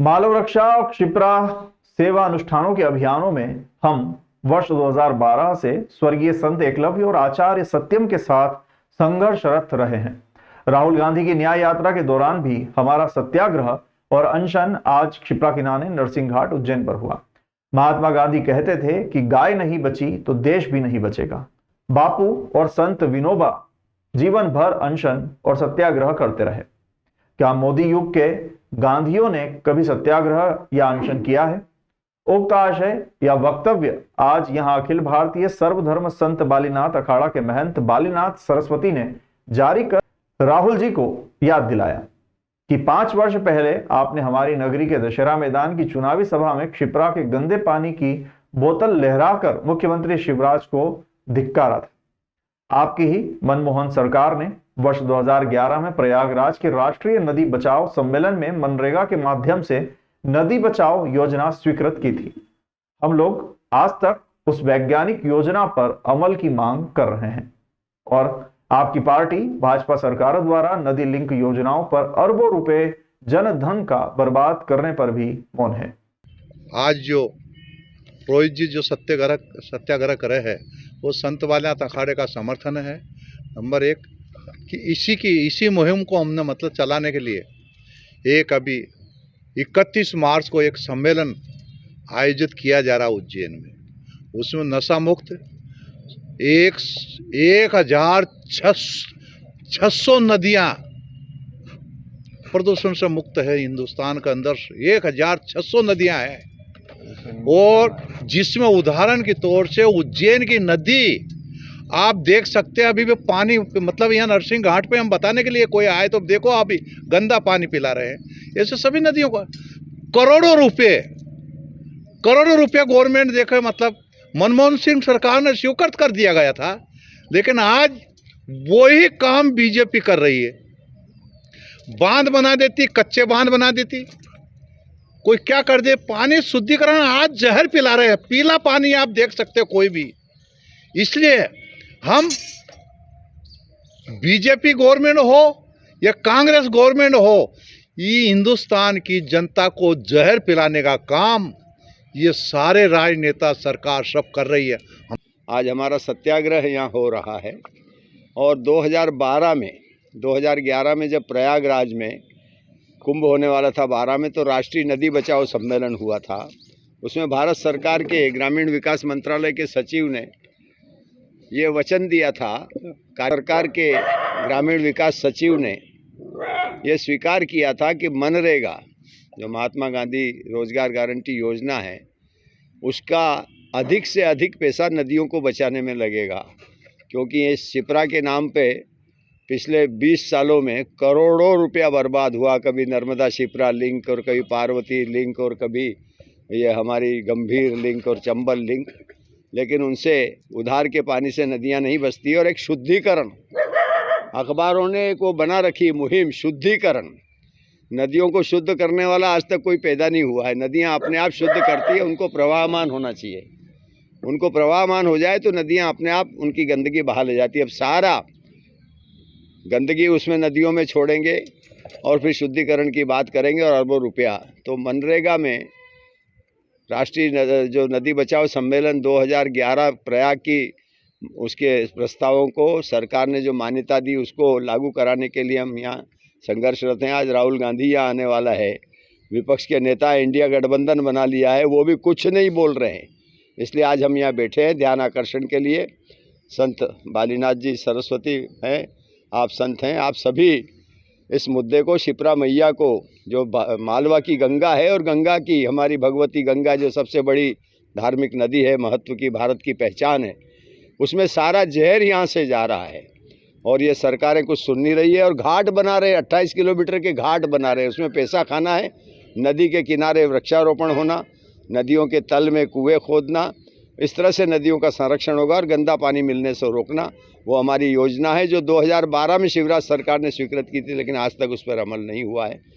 मानव रक्षा और क्षिप्रा सेवा अनुष्ठानों के अभियानों में हम वर्ष 2012 से स्वर्गीय संत एकलव्य और आचार्य सत्यम के साथ संघर्षरत रहे हैं। राहुल गांधी की न्याय यात्रा के दौरान भी हमारा सत्याग्रह और अनशन आज क्षिप्रा किनारे नरसिंह घाट उज्जैन पर हुआ। महात्मा गांधी कहते थे कि गाय नहीं बची तो देश भी नहीं बचेगा। बापू और संत विनोबा जीवन भर अनशन और सत्याग्रह करते रहे। क्या मोदी युग के गांधियों ने कभी सत्याग्रह या अनशन किया है? उक्त आशय या वक्तव्य आज यहां अखिल भारतीय सर्वधर्म संत बालीनाथ अखाड़ा के महंत बालीनाथ सरस्वती ने जारी कर राहुल जी को याद दिलाया कि 5 वर्ष पहले आपने हमारी नगरी के दशहरा मैदान की चुनावी सभा में क्षिप्रा के गंदे पानी की बोतल लहराकर मुख्यमंत्री शिवराज को धिक्कारा था। आपकी ही मनमोहन सरकार ने वर्ष 2011 में प्रयागराज के राष्ट्रीय नदी बचाओ सम्मेलन में मनरेगा के माध्यम से नदी बचाओ योजना स्वीकृत की थी। हम लोग आज तक उस वैज्ञानिक योजना पर अमल की मांग कर रहे हैं और आपकी पार्टी भाजपा सरकारों द्वारा नदी लिंक योजनाओं पर अरबों रुपए जनधन का बर्बाद करने पर भी मौन है। आज जो रोहित जी जो सत्याग्रह करे है वो संत बालीनाथ अखाड़े का समर्थन है। नंबर 1 कि इसी मुहिम को हमने मतलब चलाने के लिए एक अभी 31 मार्च को एक सम्मेलन आयोजित किया जा रहा है उज्जैन में। उसमें नशा मुक्त 1600 नदियां प्रदूषण से मुक्त है। हिंदुस्तान के अंदर 1600 नदियां हैं और जिसमें उदाहरण के तौर से उज्जैन की नदी आप देख सकते हैं। अभी भी पानी मतलब यहाँ नरसिंह घाट पे हम बताने के लिए कोई आए तो देखो अभी गंदा पानी पिला रहे हैं। ऐसे सभी नदियों का करोड़ों रुपए गवर्नमेंट देखे मतलब मनमोहन सिंह सरकार ने स्वीकृत कर दिया गया था, लेकिन आज वही काम बीजेपी कर रही है। बांध बना देती, कच्चे बांध बना देती, कोई क्या कर दे, पानी शुद्धिकरण आज जहर पिला रहे हैं। पीला पानी आप देख सकते हो कोई भी। इसलिए हम बीजेपी गवर्नमेंट हो या कांग्रेस गवर्नमेंट हो, ये हिंदुस्तान की जनता को जहर पिलाने का काम ये सारे राजनेता सरकार सब कर रही है। आज हमारा सत्याग्रह यहाँ हो रहा है और 2011 में जब प्रयागराज में कुंभ होने वाला था 12 में, तो राष्ट्रीय नदी बचाओ सम्मेलन हुआ था। उसमें भारत सरकार के ग्रामीण विकास मंत्रालय के सचिव ने ये वचन दिया था, सरकार के ग्रामीण विकास सचिव ने ये स्वीकार किया था कि मनरेगा जो महात्मा गांधी रोजगार गारंटी योजना है उसका अधिक से अधिक पैसा नदियों को बचाने में लगेगा, क्योंकि इस क्षिप्रा के नाम पे पिछले 20 सालों में करोड़ों रुपया बर्बाद हुआ। कभी नर्मदा क्षिप्रा लिंक और कभी पार्वती लिंक और कभी ये हमारी गंभीर लिंक और चंबल लिंक, लेकिन उनसे उधार के पानी से नदियां नहीं बचती। और एक शुद्धिकरण, अखबारों ने एक वो बना रखी मुहिम शुद्धिकरण, नदियों को शुद्ध करने वाला आज तक कोई पैदा नहीं हुआ है। नदियां अपने आप शुद्ध करती है, उनको प्रवाहमान होना चाहिए। उनको प्रवाहमान हो जाए तो नदियां अपने आप उनकी गंदगी बहा ले जाती है। अब सारा गंदगी उसमें नदियों में छोड़ेंगे और फिर शुद्धिकरण की बात करेंगे और अरबों रुपया। तो मनरेगा में राष्ट्रीय जो नदी बचाओ सम्मेलन 2011 प्रयाग की उसके प्रस्तावों को सरकार ने जो मान्यता दी उसको लागू कराने के लिए हम यहाँ संघर्षरत हैं। आज राहुल गांधी यहाँ आने वाला है, विपक्ष के नेता इंडिया गठबंधन बना लिया है, वो भी कुछ नहीं बोल रहे हैं। इसलिए आज हम यहाँ बैठे हैं ध्यान आकर्षण के लिए। संत बालीनाथ जी सरस्वती हैं, आप संत हैं, आप सभी इस मुद्दे को, क्षिप्रा मैया को जो मालवा की गंगा है और गंगा की हमारी भगवती गंगा जो सबसे बड़ी धार्मिक नदी है, महत्व की, भारत की पहचान है, उसमें सारा जहर यहाँ से जा रहा है और ये सरकारें कुछ सुन नहीं रही है। और घाट बना रहे, 28 किलोमीटर के घाट बना रहे, उसमें पैसा खाना है। नदी के किनारे वृक्षारोपण होना, नदियों के तल में कुएं खोदना, इस तरह से नदियों का संरक्षण होगा और गंदा पानी मिलने से रोकना, वो हमारी योजना है जो 2012 में शिवराज सरकार ने स्वीकृत की थी, लेकिन आज तक उस पर अमल नहीं हुआ है।